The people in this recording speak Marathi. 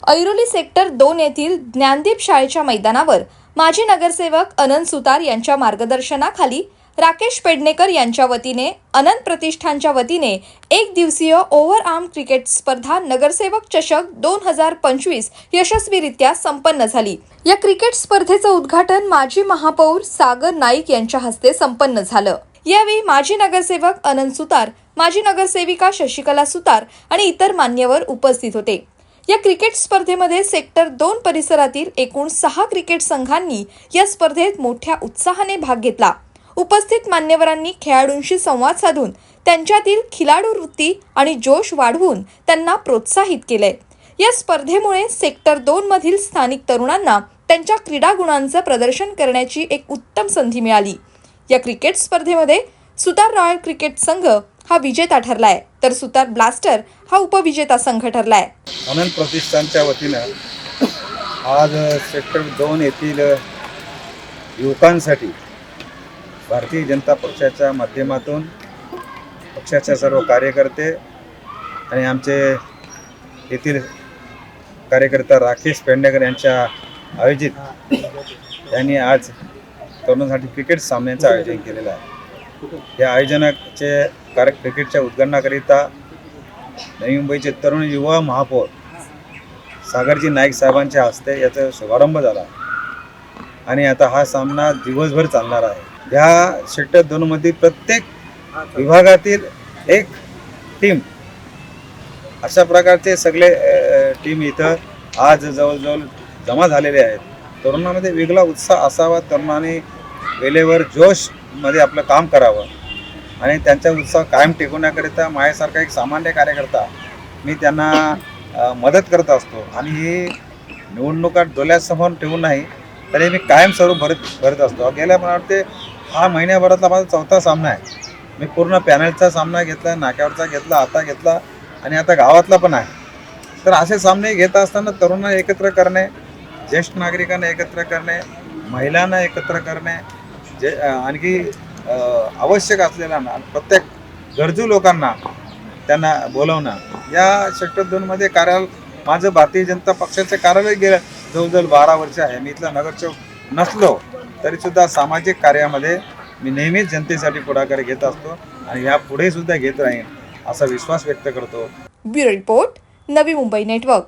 ऐरोली सेक्टर 2 येथील ज्ञानदीप शाळेच्या मैदानावर माजी नगरसेवक अनंत सुतार यांच्या मार्गदर्शनाखाली राकेश पेडणेकर यांच्या वतीने अनंत प्रतिष्ठानच्या वतीने एक दिवसीय ओव्हरआर्म क्रिकेट स्पर्धा नगरसेवक चषक 2025 यशस्वीरित्या संपन्न झाली। या क्रिकेट स्पर्धेचं उद्घाटन माजी महापौर सागर नाईक यांच्या हस्ते संपन्न झालं। यावेळी माजी नगरसेवक अनंत सुतार, माजी नगरसेविका शशिकला सुतार आणि इतर मान्यवर उपस्थित होते। या क्रिकेट स्पर्धेमध्ये सेक्टर 2 परिसरातील एकूण 6 क्रिकेट संघांनी या स्पर्धेत मोठ्या उत्साहाने भाग घेतला। उपस्थित मान्यवरांनी खेळाडूंशी संवाद साधून त्यांच्यातील खिलाडू वृत्ती आणि जोश वाढवून त्यांना प्रोत्साहित केले। या स्पर्धेमुळे सेक्टर 2 मधील स्थानिक तरुणांना त्यांच्या क्रीडा गुणांचं प्रदर्शन करण्याची एक उत्तम संधी मिळाली। या क्रिकेट स्पर्धेमध्ये सुतार रॉयल क्रिकेट संघ हा विजेता ठरलाय, तर सुतार ब्लास्टर हा उपविजेता संघ ठरलाय। अनंत प्रतिष्ठानच्या वतीनं आज सेक्टर 2 येथील युवकांसाठी भारतीय जनता पक्षाच्या माध्यमातून पक्षाचे सर्व कार्यकर्ते आणि आमचे येथील कार्यकर्ता राकेश पेडणेकर यांच्या आयोजित यांनी आज तरुणांसाठी क्रिकेट सामन्याचं आयोजन केलेलं आहे। या आयोजनाचे क्रिकेटच्या उद्घाटनाकरिता नवी मुंबईचे तरुण युवा महापौर सागरजी नाईक साहेबांच्या हस्ते याचा शुभारंभ झाला आणि आता हा सामना दिवसभर चालणार आहे। या सेक्टर 2 मध्ये प्रत्येक विभागातील एक टीम अशा प्रकारचे सगळे टीम इथं आज जवळजवळ जमा झालेले आहेत। तरुणांमध्ये वेगळा उत्साह असावा, तरुणांनी वेळेवर जोश मध्ये आपलं काम करावं आणि त्यांचा उत्साह कायम टिकवण्याकरिता माझ्यासारखा एक सामान्य कार्यकर्ता मी त्यांना मदत करत असतो आणि ही निवडणुका डोळ्यासमोर ठेवून नाही तरी मी कायमस्वरूप भरत असतो। गेल्या मला वाटते हा महिन्याभरातला माझा 4था सामना आहे। मी पूर्ण पॅनलचा सामना घेतला, नाक्यावरचा घेतला, आता घेतला आणि आता गावातला पण आहे। तर असे सामने घेत असताना तरुणांना एकत्र करणे, ज्येष्ठ नागरिकांना एकत्र करणे, महिलांना एकत्र करणे, जे आणखी आवश्यक असलेल्या प्रत्येक गरजू लोकांना त्यांना बोलवणं, या सेक्टर 2 मध्ये कार्यालय माझं भारतीय जनता पक्षाचे कार्यालय गेलं जवळजवळ 12 वर्ष आहे। मी इथला नगरसेवक नसलो तरीसुद्धा सामाजिक कार्यामध्ये मी नेहमीच जनतेसाठी पुढाकार घेत असतो आणि यापुढे सुद्धा घेत राहीन असा विश्वास व्यक्त करतो। Bureau report, Navi Mumbai network.